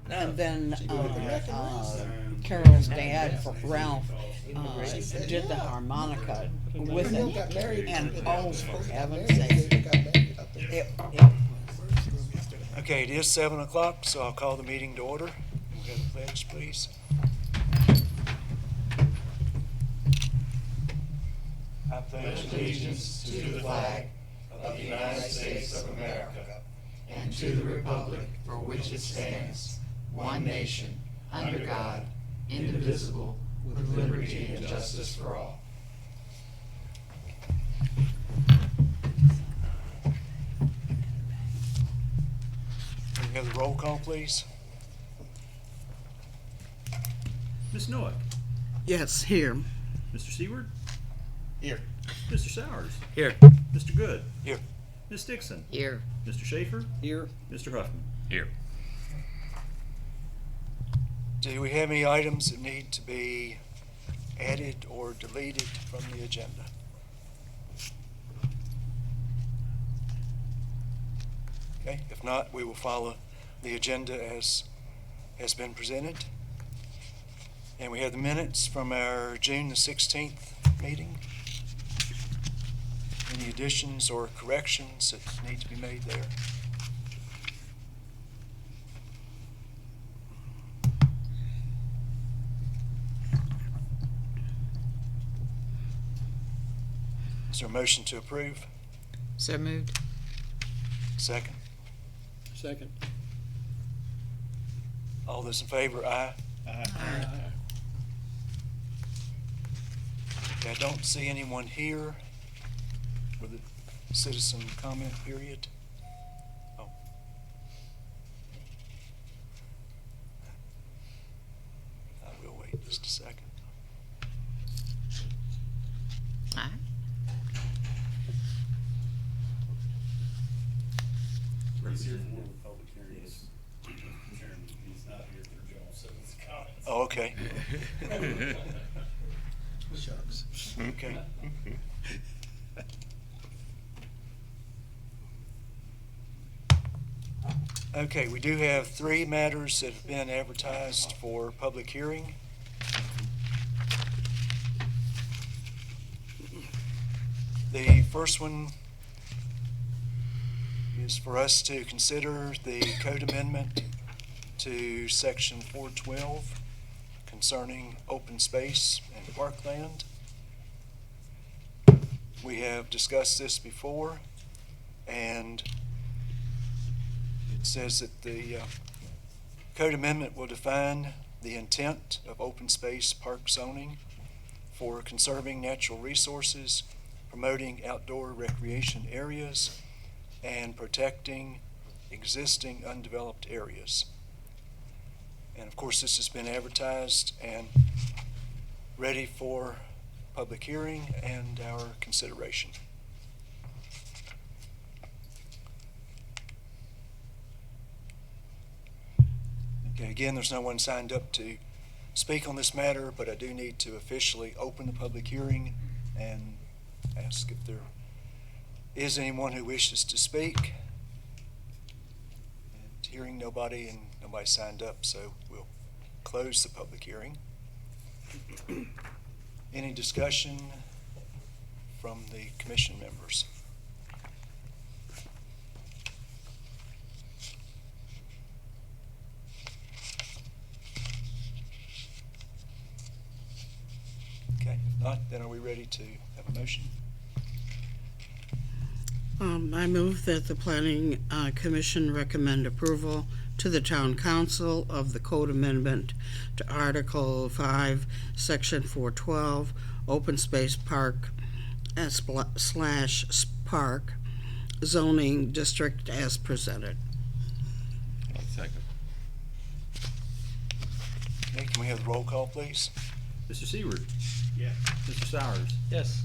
And then Carol's dad, Ralph, did the harmonica with it. And oh, for heaven's sake, it, Okay, it is 7 o'clock, so I'll call the meeting to order. We'll have the pledge, please. I pledge allegiance to the flag of the United States of America and to the republic for which it stands, one nation, under God, indivisible, with liberty and justice for all. Can we have the roll call, please? Ms. Noack, yes, here. Mr. Seward, Here. Mr. Sowers, Here. Mr. Good, Here. Ms. Dixon, Here. Mr. Schaefer, Here. Mr. Huffman. Here. Do we have any items that need to be added or deleted from the agenda? Okay, if not, we will follow the agenda as has been presented. And we have the minutes from our June the 16th meeting. Any additions or corrections that need to be made there? Is there a motion to approve? So moved. Second. Second. All those in favor, aye. Aye. Okay, I don't see anyone here for the citizen comment period. Oh. I will wait just a second. Aye. He's here for the public hearings. Chairman, he's not here for general citizens comments. Oh, okay. Shucks. Okay. Okay, we do have 3 matters that have been advertised for public hearing. The first one is for us to consider the code amendment to section 412 concerning open space and parkland. We have discussed this before, and it says that the code amendment will define the intent of open space park zoning for conserving natural resources, promoting outdoor recreation areas, and protecting existing undeveloped areas. And of course, this has been advertised and ready for public hearing and our consideration. Okay, again, there's no one signed up to speak on this matter, but I do need to officially open the public hearing and ask if there is anyone who wishes to speak. And hearing nobody and nobody signed up, so we'll close the public hearing. Any discussion from the commission members? Okay, if not, then are we ready to have a motion? I move that the Planning Commission recommend approval to the Town Council of the Code Amendment to Article 5, Section 412, Open Space Park / Park Zoning District as presented. I'll second. Okay, can we have the roll call, please? Mr. Seward, Yeah. Mr. Sowers, Yes.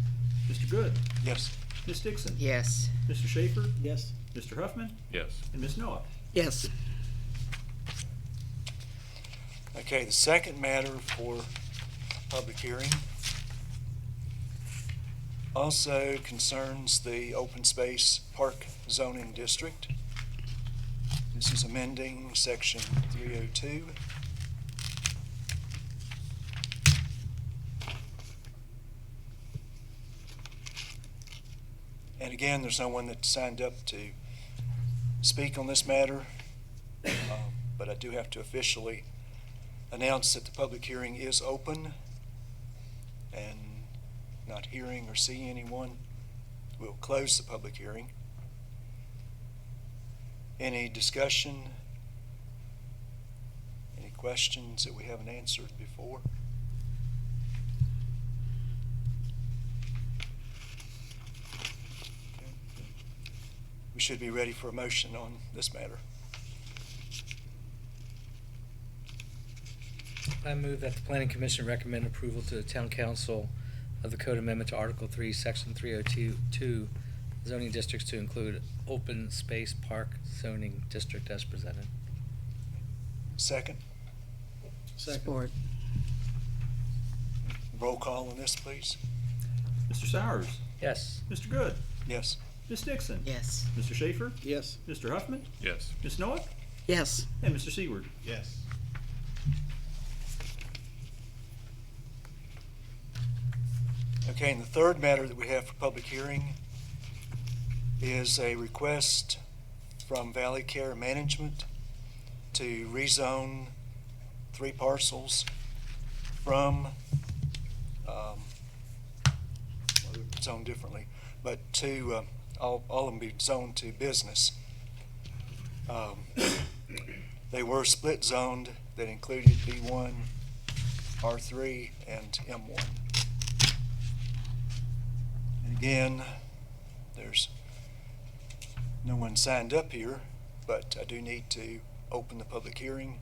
Mr. Good, Yes. Ms. Dixon, Yes. Mr. Schaefer, Yes. Mr. Huffman, Yes. and Ms. Noack. Yes. Okay, the second matter for public hearing also concerns the open space park zoning district. This is amending section 302. And again, there's no one that signed up to speak on this matter, but I do have to officially announce that the public hearing is open, and not hearing or seeing anyone, we'll close the public hearing. Any discussion? Any questions that we haven't answered before? Okay. We should be ready for a motion on this matter. I move that the Planning Commission recommend approval to the Town Council of the Code Amendment to Article 3, Section 302, zoning districts to include open space park zoning district as presented. Second, Support. roll call on this, please. Mr. Sowers? Yes. Mr. Good? Yes. Ms. Dixon? Yes. Mr. Schaefer? Yes. Mr. Huffman? Yes. Ms. Noack? Yes. And Mr. Seward? Yes. Okay, and the third matter that we have for public hearing is a request from Valley Care Management to rezone 3 parcels from, well, they're zoned differently, but to, all of them be zoned to business. They were split zoned that included B1, R3, and M1. And again, there's no one signed up here, but I do need to open the public hearing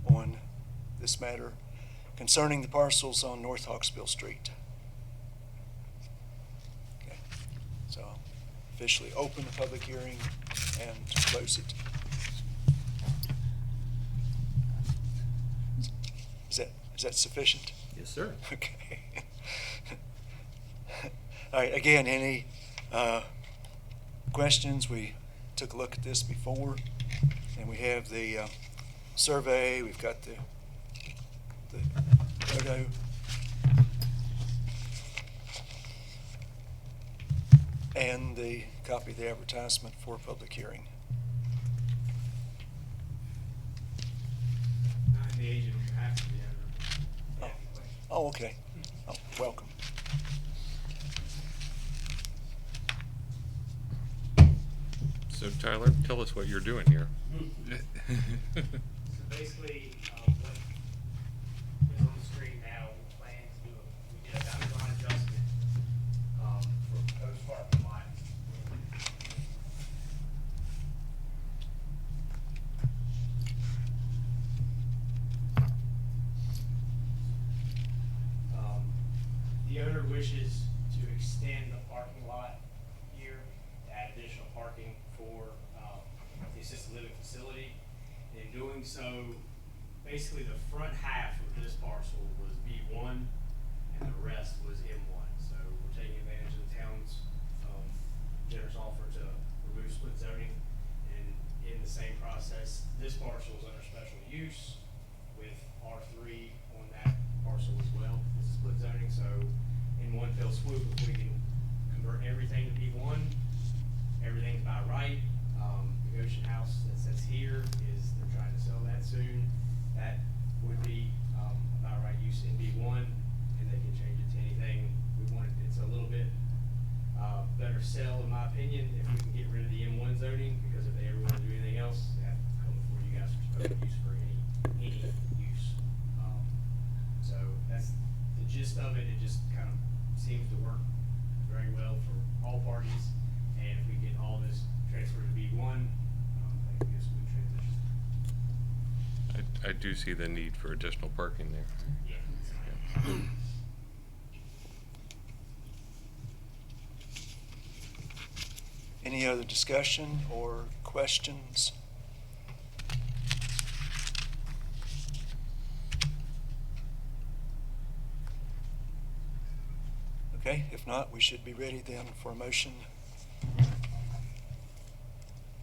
on this matter concerning the parcels on North Hawksbill Street. Okay, so I'll officially open the public hearing and close it. Is that sufficient? Yes, sir. Okay. All right, again, any questions? We took a look at this before, and we have the survey, we've got the photo. And the copy of the advertisement for public hearing. I'm the agent, you have to be owner. Oh. Oh, okay. Oh, welcome. So Tyler, tell us what you're doing here. So basically, what is on the screen now, we plan to do, we did a boundary line adjustment, for a proposed parking lot. The owner wishes to extend the parking lot here, to add additional parking for, the assisted living facility. In doing so, basically the front half of this parcel was B1 and the rest was M1. So we're taking advantage of the town's generous offer to remove split zoning. And in the same process, this parcel is under special use with R3 on that parcel as well. This is split zoning, so in one fell swoop, if we can convert everything to B1, everything's by right. The Goshen house that sits here is, they're trying to sell that soon. That would be, by right use in B1, and they can change it to anything we wanted. It's a little bit, better sell, in my opinion, if we can get rid of the M1 zoning, because if they ever want to do anything else, they have to come before you guys for special use for any use. So that's the gist of it. It just kind of seems to work very well for all parties. And if we get all this transferred to B1, I think it'll be a smooth transition. I do see the need for additional parking there. Yeah. Any other discussion or questions? Okay, if not, we should be ready then for a motion.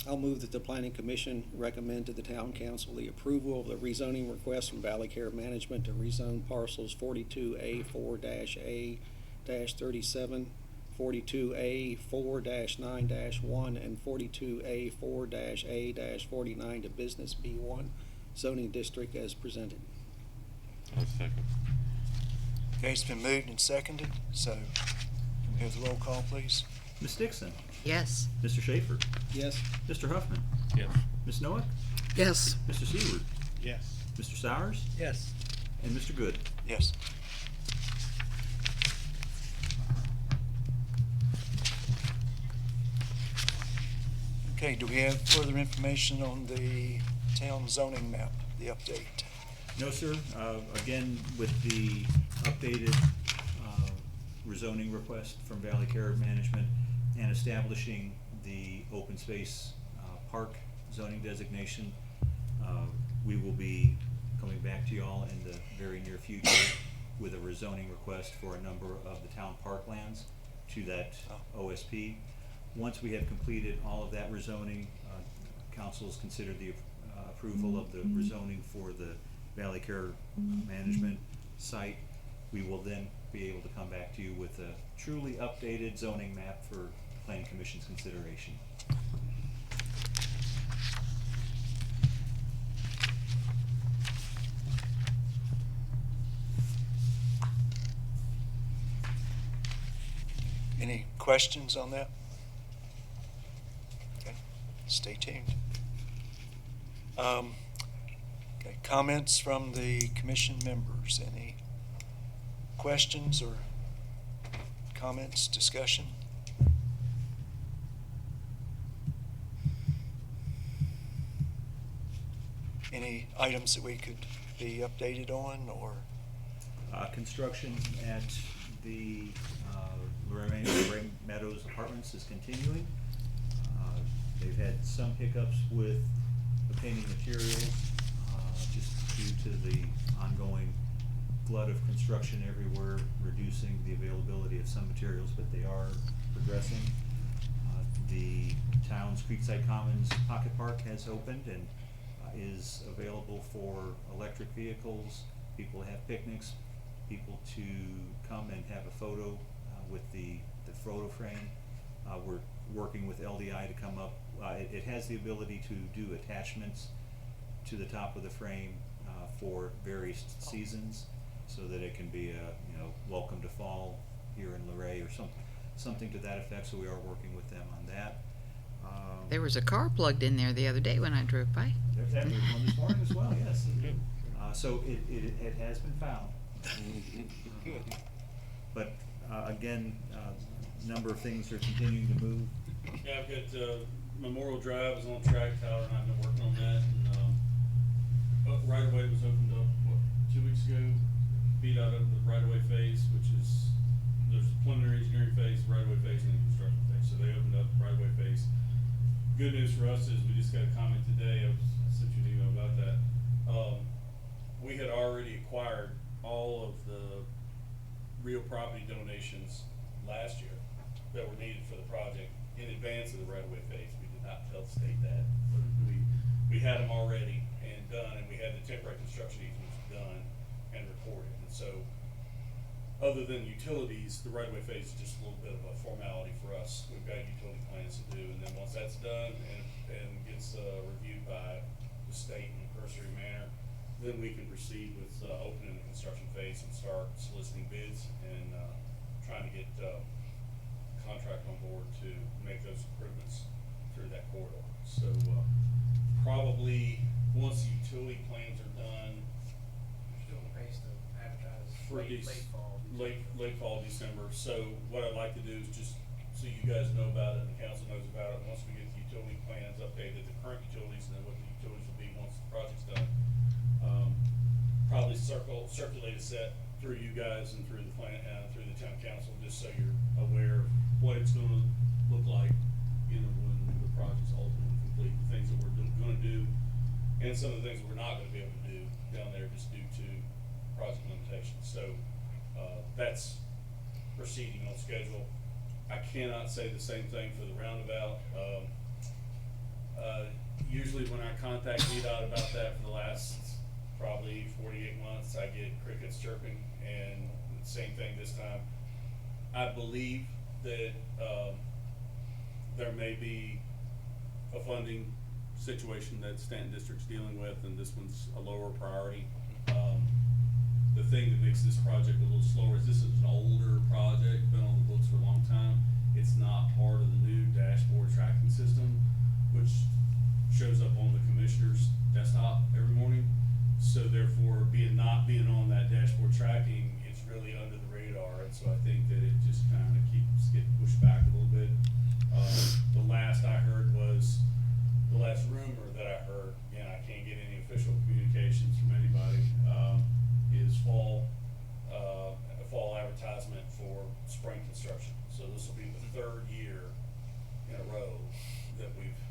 I'll move that the planning commission recommend to the town council the approval of the rezoning request from Valley Care Management to rezone parcels 42A4-A-37, 42A4-9-1, and 42A4-A-49 to business B1 zoning district as presented. I'll second. Okay, it's been moved and seconded, so can we have the roll call, please? Ms. Dixon, Yes. Mr. Schaefer, Yes. Mr. Huffman, Yes. Ms. Noack, Yes. Mr. Seaward, Yes. Mr. Sowers, Yes. and Mr. Good. Yes. Okay, do we have further information on the town zoning map, the update? No, sir. Again, with the updated rezoning request from Valley Care Management and establishing the open space park zoning designation, we will be coming back to y'all in the very near future with a rezoning request for a number of the town parklands to that OSP. Once we have completed all of that rezoning, council's considered the approval of the rezoning for the Valley Care Management site. We will then be able to come back to you with a truly updated zoning map for Planning Commission's consideration. Any questions on that? Okay, stay tuned. Okay, comments from the commission members. Any questions or comments, discussion? Any items that we could be updated on, or? Construction at the Luray Meadows Apartments is continuing. They've had some hiccups with obtaining materials, just due to the ongoing flood of construction everywhere, reducing the availability of some materials, but they are progressing. The town's Creekside Commons Pocket Park has opened and is available for electric vehicles. People have picnics, people to come and have a photo with the photo frame. We're working with LDI to come up. It has the ability to do attachments to the top of the frame for various seasons, so that it can be a, welcome to fall here in Luray or something to that effect. So we are working with them on that. There was a car plugged in there the other day when I drove by. There was one this morning as well, yes. So it has been found. Good. But again, number of things are continuing to move. Yeah, I've got, Memorial Drive is on track, Tyler and I have been working on that, and, right of way was opened up, 2 weeks ago? Beat out of the right of way phase, which is, there's a preliminary engineering phase, right of way phase, and the construction phase, so they opened up the right of way phase. Good news for us is we just got a comment today, I sent you an email about that. We had already acquired all of the real property donations last year that were needed for the project in advance of the right-of-way phase. We did not tell the state that, but we had them already and done, and we had the temporary construction easements done and recorded. And so, other than utilities, the right-of-way phase is just a little bit of a formality for us. We've got utility plans to do, and then once that's done and gets reviewed by the state in a cursory manner, then we can proceed with opening the construction phase and start soliciting bids and trying to get contract on board to make those improvements through that corridor. So probably once the utility plans are done, Still in pace to advertise for late fall. late fall, December. So what I'd like to do is just so you guys know about it and the council knows about it, once we get the utility plans updated, the current utilities, and then what the utilities will be once the project's done. Probably circulate a set through you guys and through the through the town council, just so you're aware of what it's gonna look like, when the project's ultimately complete, the things that we're gonna do, and some of the things that we're not gonna be able to do down there just due to project limitations. So, that's proceeding on schedule. I cannot say the same thing for the roundabout. Usually when I contact VDOT about that for the last probably 48 months, I get crickets chirping, and same thing this time. I believe that there may be a funding situation that Stanton District's dealing with, and this one's a lower priority. The thing that makes this project a little slower is this is an older project, been on the books for a long time. It's not part of the new dashboard tracking system, which shows up on the commissioner's desktop every morning. So therefore, not being on that dashboard tracking, it's really under the radar, and so I think that it just kind of keeps getting pushed back a little bit. The last I heard was, the last rumor that I heard, and I can't get any official communications from anybody, is a fall advertisement for spring construction. So this will be the third year in a row that we've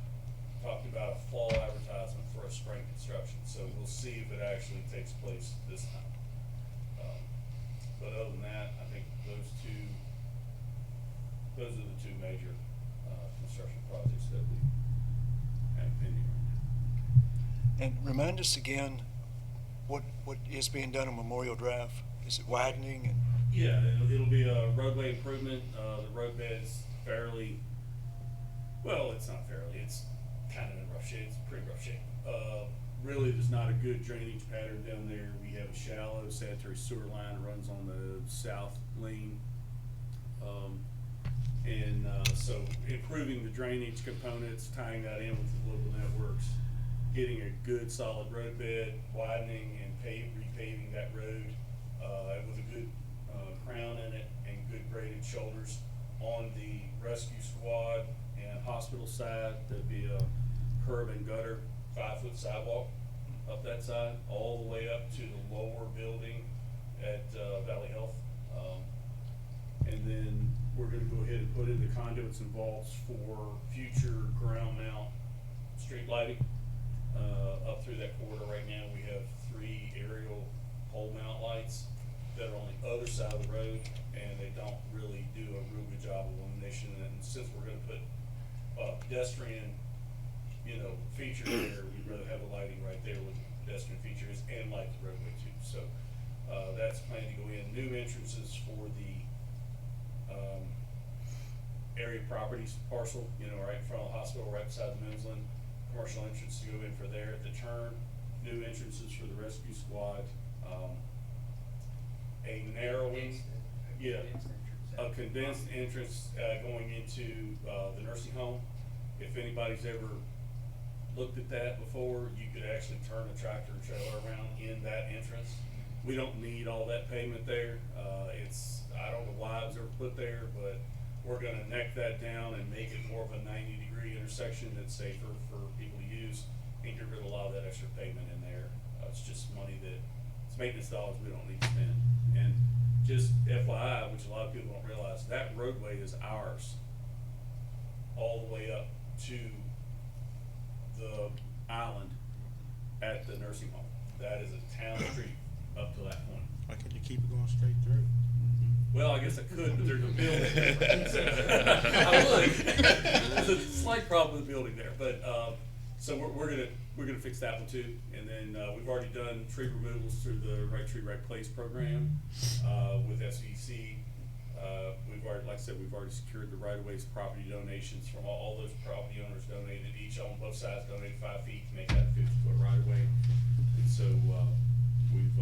talked about a fall advertisement for a spring construction. So we'll see if it actually takes place this time. But other than that, I think those are the two major construction projects that we have pending right now. And remind us again, what is being done on Memorial Drive? Is it widening? And Yeah, it'll be a roadway improvement. The roadbed's fairly, well, it's not fairly, it's kind of in rough shape. It's pretty rough shape. Really, there's not a good drainage pattern down there. We have a shallow sanitary sewer line that runs on the south lane. So improving the drainage components, tying that in with the local networks, getting a good solid roadbed, widening and repaving that road with a good crown in it and good graded shoulders. On the rescue squad and hospital side, there'd be a curb and gutter 5-foot sidewalk up that side, all the way up to the lower building at Valley Health. And then we're gonna go ahead and put in the conduits and vaults for future ground mount street lighting. Up through that corridor right now, we have 3 aerial pole mount lights that are on the other side of the road, and they don't really do a real good job of illumination. And since we're gonna put pedestrian, feature there, we'd rather have the lighting right there with pedestrian features and light the roadway too. So that's planned to go in. New entrances for the area properties parcel, right in front of the hospital, right beside the men's land. Commercial entrance to go in for there at the turn. New entrances for the rescue squad. A narrowing, a condensed entrance going into the nursing home. If anybody's ever looked at that before, you could actually turn a tractor and trailer around in that entrance. We don't need all that pavement there. I don't know why it was ever put there, but we're gonna neck that down and make it more of a 90-degree intersection that's safer for people to use and get rid of a lot of that extra pavement in there. It's just money it's maintenance dollars we don't need to spend. And just FYI, which a lot of people don't realize, that roadway is ours all the way up to the island at the nursing home. That is a town street up to that point. Why can't you keep it going straight through? Well, I guess I could, but there's a building. So, I would. There's a slight problem with the building there, but so we're gonna fix that one too. And then we've already done tree removals through the Right Tree Right Place program with SVC. We've already secured the right-of-ways property donations from all those property owners donated. Each on both sides donated 5 feet to make that 50-foot right-of-way. And so we've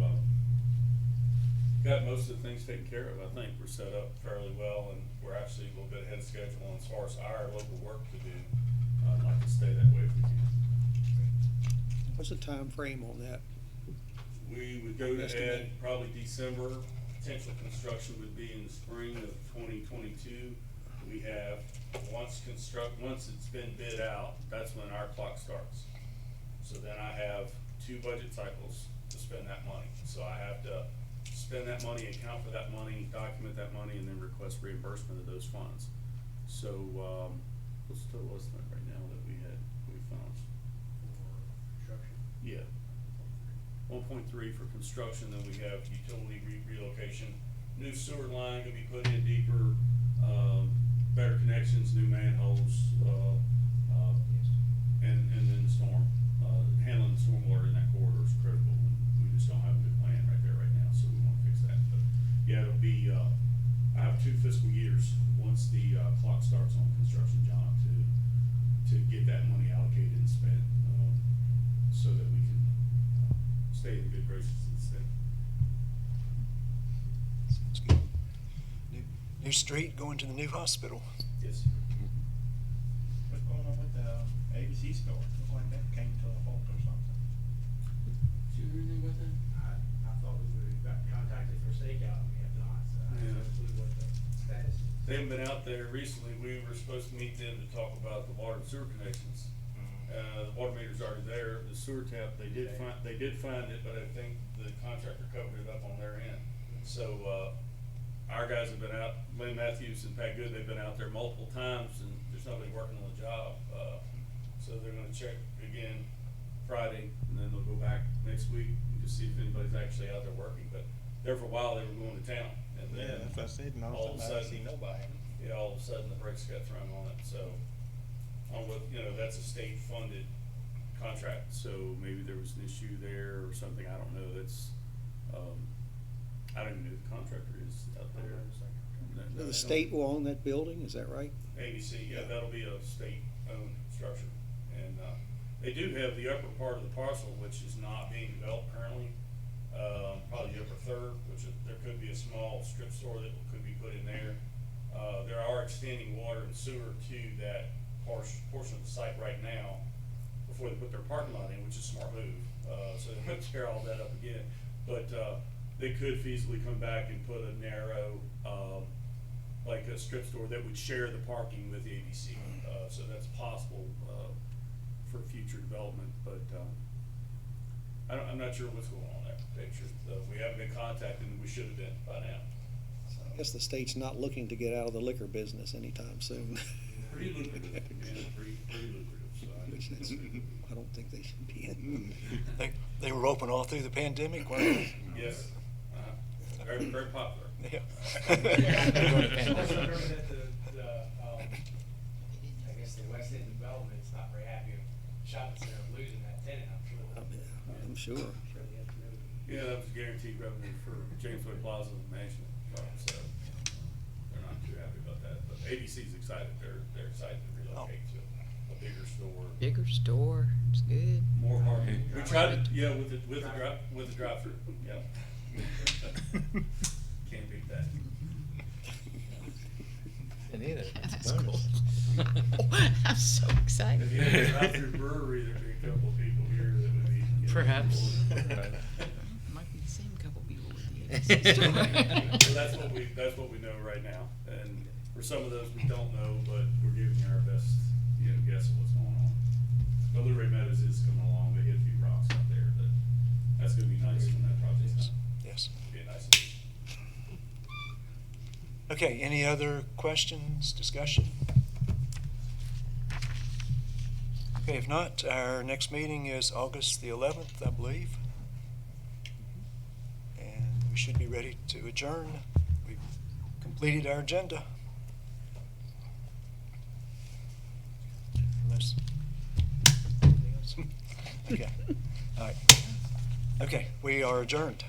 got most of the things taken care of. I think we're set up fairly well, and we're actually a little bit ahead of schedule. And as far as our local work to do, I'd like to stay that way if we can. What's the time frame on that? We would go ahead Estimate. probably December. Potential construction would be in the spring of 2022. We have, once it's been bid out, that's when our clock starts. So then I have 2 budget cycles to spend that money. So I have to spend that money, account for that money, document that money, and then request reimbursement of those funds. So, what's the total estimate right now that we found? For construction? Yeah. 1.3 for construction, then we have utility relocation, new sewer line gonna be put in deeper, better connections, new manholes, and New street going to the new hospital. Yes. What's going on with the ABC store? Looks like that came to a halt or something. Did you hear anything about that? I thought we got contacted for stakeout and we have not, so I don't know what the status is. They haven't been out there recently. We were supposed to meet them to talk about the water and sewer connections. The water meter's already there. The sewer tap, they did find it, but I think the contractor covered it up on their end. So, our guys have been out, Lynn Matthews and Pat Good, they've been out there multiple times and there's nobody working on the job. So they're gonna check again Friday and then they'll go back next week and just see if anybody's actually out there working. But there for a while, they were going to town. And then Yeah, that's what I said, and all of a I didn't see sudden, nobody. yeah, all of a sudden the brakes got thrown on it, so. That's a state-funded contract, so maybe there was an issue there or something, I don't know, that's, I don't even know who the contractor is out there. The state will own that building, is that right? ABC, yeah, that'll be a state-owned structure, and, they do have the upper part of the parcel, which is not being developed currently, probably the upper third, there could be a small strip store that could be put in there. There are extending water and sewer to that portion of the site right now before they put their parking lot in, which is a smart move. So they won't tear all that up again. But they could feasibly come back and put a narrow, like a strip store that would share the parking with the ABC. So that's possible for future development, but I'm not sure what's going on there. Picture. We haven't been contacted, and we should have been by now. So. I guess the state's not looking to get out of the liquor business anytime soon. Pretty lucrative, yeah, pretty lucrative, so Which is, I don't think they should be in. They were open all through the pandemic, weren't they? yes, very, very popular. Yeah. I also heard that I guess the West End Development's not very happy with shopping center losing that tenant, I'm sure. I'm sure. Sure they have to know. Yeah, that was guaranteed revenue for James Way Plaza Management, so they're not too happy about that, but ABC's excited, they're excited to relocate to a bigger store. Bigger store, it's good. More parking. We tried to, yeah, with the drive-through, yeah. Can't beat that. And either. That's cool. I'm so excited. If you had a drive-through brewery, there'd be a couple of people here that would be. Perhaps. Might be the same couple people with the ABC store. So that's what we know right now, and for some of those we don't know, but we're giving you our best, guess of what's going on. But Luray Meadows is coming along, they hit a few rocks out there, but that's gonna be nice when that project's done. Yes. Be a nice addition. Okay, any other questions, discussion? Okay, if not, our next meeting is August the 11th, I believe. And we should be ready to adjourn. We've completed our agenda. Unless, anything else? Okay, all right. Okay, we are adjourned.